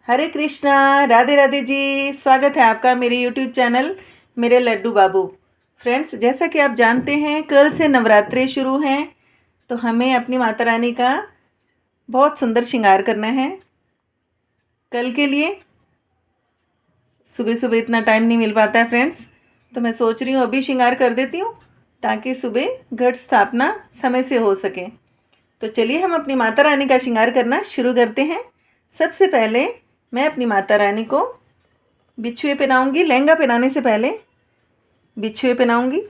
हरे कृष्णा। राधे राधे जी। स्वागत है आपका मेरे यूट्यूब चैनल मेरे लड्डू बाबू। फ्रेंड्स, जैसा कि आप जानते हैं कल से नवरात्रे शुरू हैं, तो हमें अपनी माता रानी का बहुत सुंदर श्रृंगार करना है। कल के लिए सुबह सुबह इतना टाइम नहीं मिल पाता है फ्रेंड्स, तो मैं सोच रही हूँ अभी श्रृंगार कर देती हूँ ताकि सुबह घट स्थापना समय से हो सके। तो चलिए हम अपनी माता रानी का श्रृंगार करना शुरू करते हैं। सबसे पहले मैं अपनी माता रानी को बिछुए पहनाऊंगी। लहंगा पहनाने से पहले बिछुए पहनाऊंगी,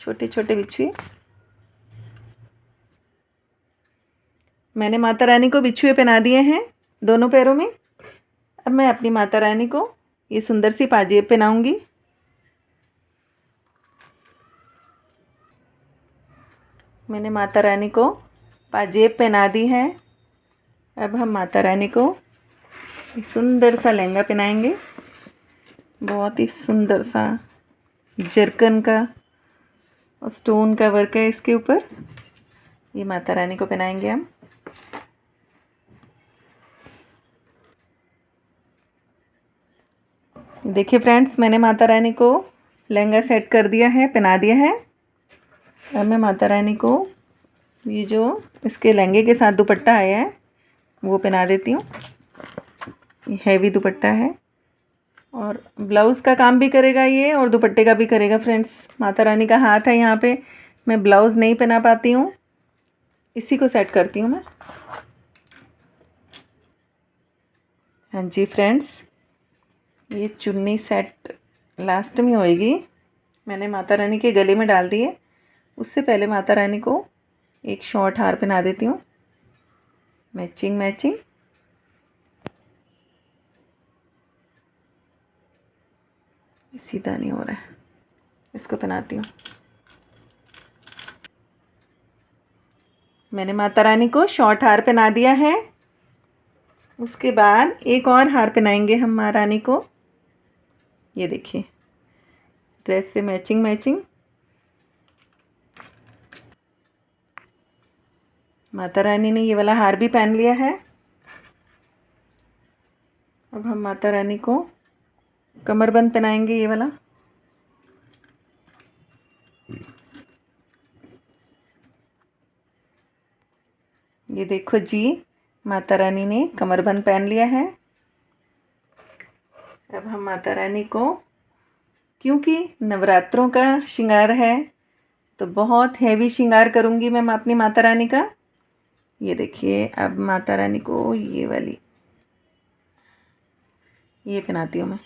छोटे छोटे बिछुए। मैंने माता रानी को बिछुए पहना दिए हैं दोनों पैरों में। अब मैं अपनी माता रानी को ये सुंदर सी पाजेब पहनाऊंगी। मैंने माता रानी को पाजेब पहना दी है। अब हम माता रानी को सुंदर सा लहंगा पहनाएंगे। बहुत ही सुंदर सा जरकन का और स्टोन का वर्क है इसके ऊपर। ये माता रानी को पहनाएंगे हम। देखिए फ्रेंड्स, मैंने माता रानी को लहंगा सेट कर दिया है, पहना दिया है। अब मैं माता रानी को ये जो इसके लहंगे के साथ दुपट्टा आया है वो पहना देती हूँ। ये हैवी दुपट्टा है और ब्लाउज़ का काम भी करेगा ये और दुपट्टे का भी करेगा। फ्रेंड्स, माता रानी का हाथ है यहाँ पे, मैं ब्लाउज़ नहीं पहना पाती हूँ, इसी को सेट करती हूँ मैं। हाँ जी फ्रेंड्स, ये चुन्नी सेट लास्ट में होएगी। मैंने माता रानी के गले में डाल दी है। उससे पहले माता रानी को एक शॉर्ट हार पहना देती हूँ, मैचिंग मैचिंग। सीधा नहीं हो रहा है, इसको पहनाती हूँ। मैंने माता रानी को शॉर्ट हार पहना दिया है। उसके बाद एक और हार पहनाएंगे हम माँ रानी को। ये देखिए, ड्रेस से मैचिंग मैचिंग। माता रानी ने ये वाला हार भी पहन लिया है। अब हम माता रानी को कमरबंद पहनाएंगे, ये वाला। ये देखो जी, माता रानी ने कमरबंद पहन लिया है। अब हम माता रानी को, क्योंकि नवरात्रों का श्रृंगार है तो बहुत हैवी श्रृंगार करूँगी मैं अपनी माता रानी का। ये देखिए, अब माता रानी को ये वाली ये पहनाती हूँ मैं।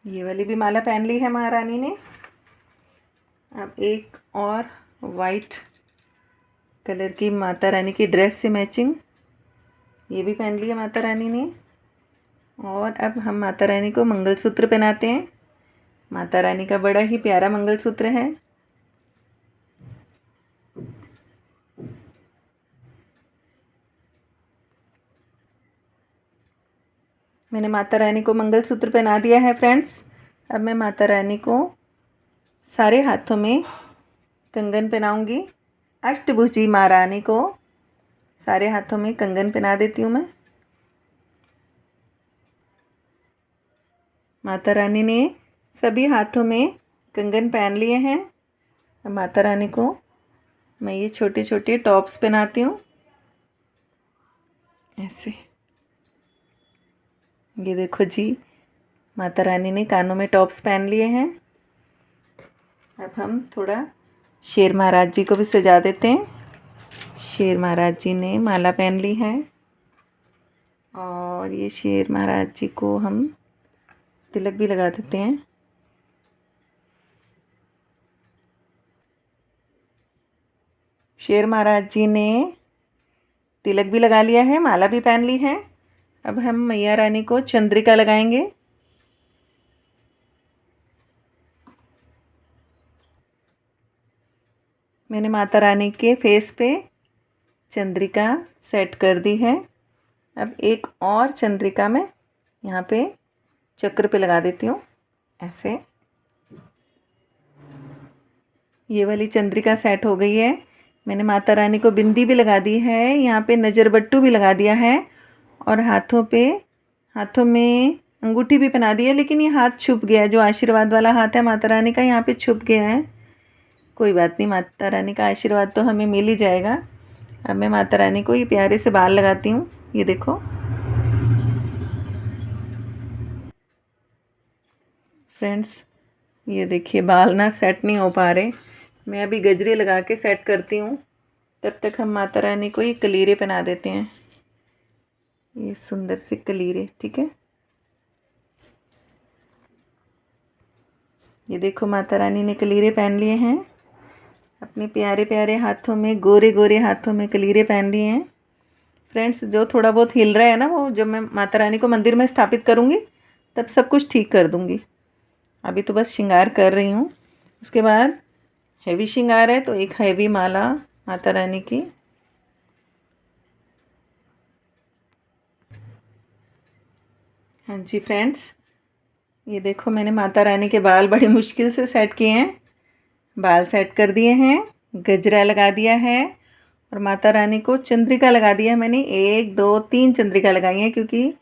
ये वाली भी माला पहन ली है महारानी ने। अब एक और वाइट कलर की माता रानी की ड्रेस से मैचिंग ये भी पहन ली है माता रानी ने। और अब हम माता रानी को मंगलसूत्र पहनाते हैं। माता रानी का बड़ा ही प्यारा मंगलसूत्र है। मैंने माता रानी को मंगलसूत्र पहना दिया है फ्रेंड्स। अब मैं माता रानी को सारे हाथों में कंगन पहनाऊंगी। अष्टभुजी माँ रानी को सारे हाथों में कंगन पहना देती हूँ मैं। माता रानी ने सभी हाथों में कंगन पहन लिए हैं। अब माता रानी को मैं ये छोटे छोटे टॉप्स पहनाती हूँ, ऐसे। ये देखो जी, माता रानी ने कानों में टॉप्स पहन लिए हैं। अब हम थोड़ा शेर महाराज जी को भी सजा देते हैं। शेर महाराज जी ने माला पहन ली है और ये शेर महाराज जी को हम तिलक भी लगा देते हैं। शेर महाराज जी ने तिलक भी लगा लिया है, माला भी पहन ली है। अब हम मैया रानी को चंद्रिका लगाएंगे। मैंने माता रानी के फेस पे चंद्रिका सेट कर दी है। अब एक और चंद्रिका मैं यहाँ पे चक्र पे लगा देती हूँ, ऐसे। ये वाली चंद्रिका सेट हो गई है। मैंने माता रानी को बिंदी भी लगा दी है, यहाँ पे नज़र बट्टू भी लगा दिया है और हाथों में अंगूठी भी पहना दी है। लेकिन ये हाथ छुप गया है, जो आशीर्वाद वाला हाथ है माता रानी का, यहाँ पे छुप गया है। कोई बात नहीं, माता रानी का आशीर्वाद तो हमें मिल ही जाएगा। अब मैं माता रानी को ये प्यारे से बाल लगाती हूँ। ये देखो फ्रेंड्स, ये देखिए बाल ना सेट नहीं हो पा रहे। मैं अभी गजरे लगा के सेट करती हूँ, तब तक हम माता रानी को ये कलीरे पहना देते हैं। ये सुंदर से कलीरे, ठीक है। ये देखो माता रानी ने कलीरे पहन लिए हैं, अपने प्यारे प्यारे हाथों में, गोरे गोरे हाथों में कलीरे पहन लिए हैं। फ्रेंड्स, जो थोड़ा बहुत हिल रहा है ना, वो जब मैं माता रानी को मंदिर में स्थापित करूँगी तब सब कुछ ठीक कर दूँगी। अभी तो बस श्रृंगार कर रही हूँ। उसके बाद हैवी श्रृंगार है तो एक हैवी माला माता रानी की। हाँ जी फ्रेंड्स, ये देखो मैंने माता रानी के बाल बड़ी मुश्किल से सेट किए हैं। बाल सेट कर दिए हैं, गजरा लगा दिया है और माता रानी को चंद्रिका लगा दिया है। मैंने 1 2 3 चंद्रिका लगाई है, क्योंकि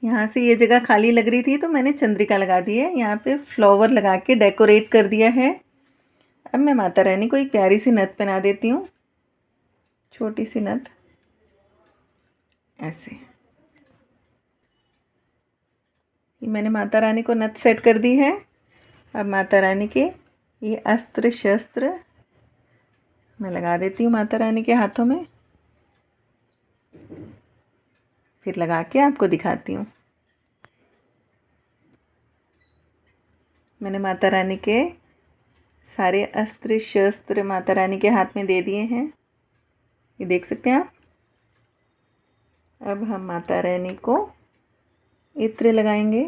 यहाँ से ये जगह खाली लग रही थी तो मैंने चंद्रिका लगा दी है। यहाँ पे फ्लावर लगा के डेकोरेट कर दिया है। अब मैं माता रानी को एक प्यारी सी नथ पहना देती हूँ, छोटी सी नथ ऐसे। ये मैंने माता रानी को नथ सेट कर दी है। अब माता रानी के ये अस्त्र शस्त्र मैं लगा देती हूँ माता रानी के हाथों में, फिर लगा के आपको दिखाती हूँ। मैंने माता रानी के सारे अस्त्र शस्त्र माता रानी के हाथ में दे दिए हैं, ये देख सकते हैं आप। अब हम माता रानी को इत्र लगाएंगे।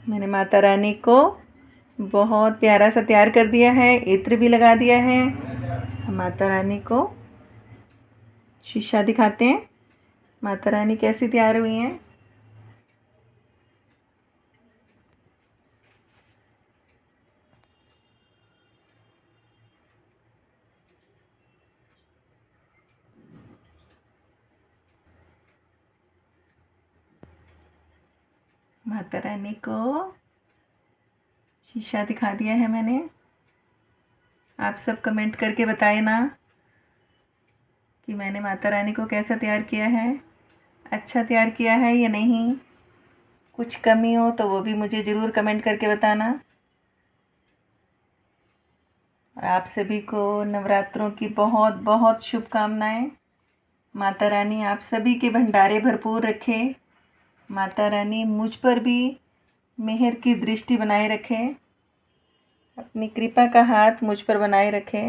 मैंने माता रानी को बहुत प्यारा सा तैयार कर दिया है, इत्र भी लगा दिया है। हम माता रानी को शीशा दिखाते हैं, माता रानी कैसी तैयार हुई हैं। माता रानी को शीशा दिखा दिया है मैंने। आप सब कमेंट करके बताएं ना कि मैंने माता रानी को कैसा तैयार किया है, अच्छा तैयार किया है या नहीं। कुछ कमी हो तो वो भी मुझे ज़रूर कमेंट करके बताना। और आप सभी को नवरात्रों की बहुत बहुत शुभकामनाएं। माता रानी आप सभी के भंडारे भरपूर रखे। माता रानी मुझ पर भी मेहर की दृष्टि बनाए रखे, अपनी कृपा का हाथ मुझ पर बनाए रखे।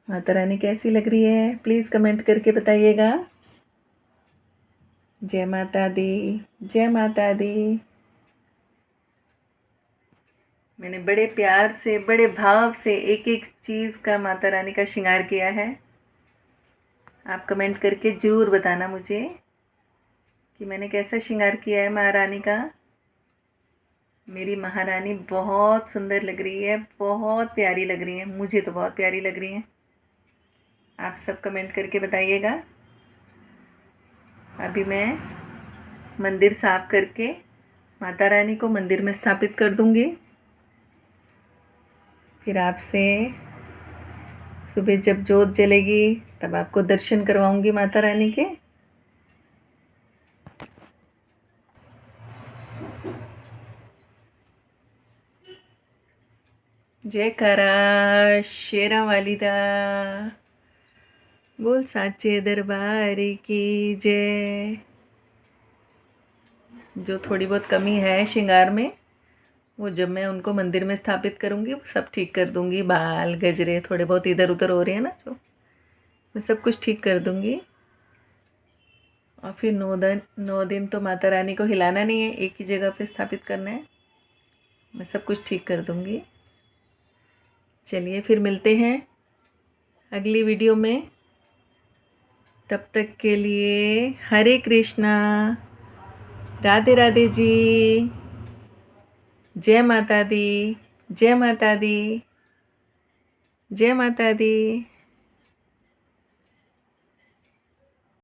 माता रानी कैसी लग रही है, प्लीज़ कमेंट करके बताइएगा। जय माता दी, जय माता दी। मैंने बड़े प्यार से, बड़े भाव से एक एक चीज़ का माता रानी का श्रृंगार किया है। आप कमेंट करके ज़रूर बताना मुझे कि मैंने कैसा श्रृंगार किया है महारानी का। मेरी महारानी बहुत सुंदर लग रही है, बहुत प्यारी लग रही है, मुझे तो बहुत प्यारी लग रही है। आप सब कमेंट करके बताइएगा। अभी मैं मंदिर साफ करके माता रानी को मंदिर में स्थापित कर दूंगी। फिर आपसे सुबह जब जोत जलेगी तब आपको दर्शन करवाऊंगी माता रानी के। जयकारा शेरा वाली दा, बोल साचे दरबार की जय। जो थोड़ी बहुत कमी है श्रृंगार में, वो जब मैं उनको मंदिर में स्थापित करूँगी वो सब ठीक कर दूँगी। बाल गजरे थोड़े बहुत इधर उधर हो रहे हैं ना, जो मैं सब कुछ ठीक कर दूँगी। और फिर 9 दिन तो माता रानी को हिलाना नहीं है, एक ही जगह पे स्थापित करना है। मैं सब कुछ ठीक कर दूँगी। चलिए फिर मिलते हैं अगली वीडियो में। तब तक के लिए हरे कृष्णा, राधे राधे जी, जय माता दी, जय माता दी, जय माता दी।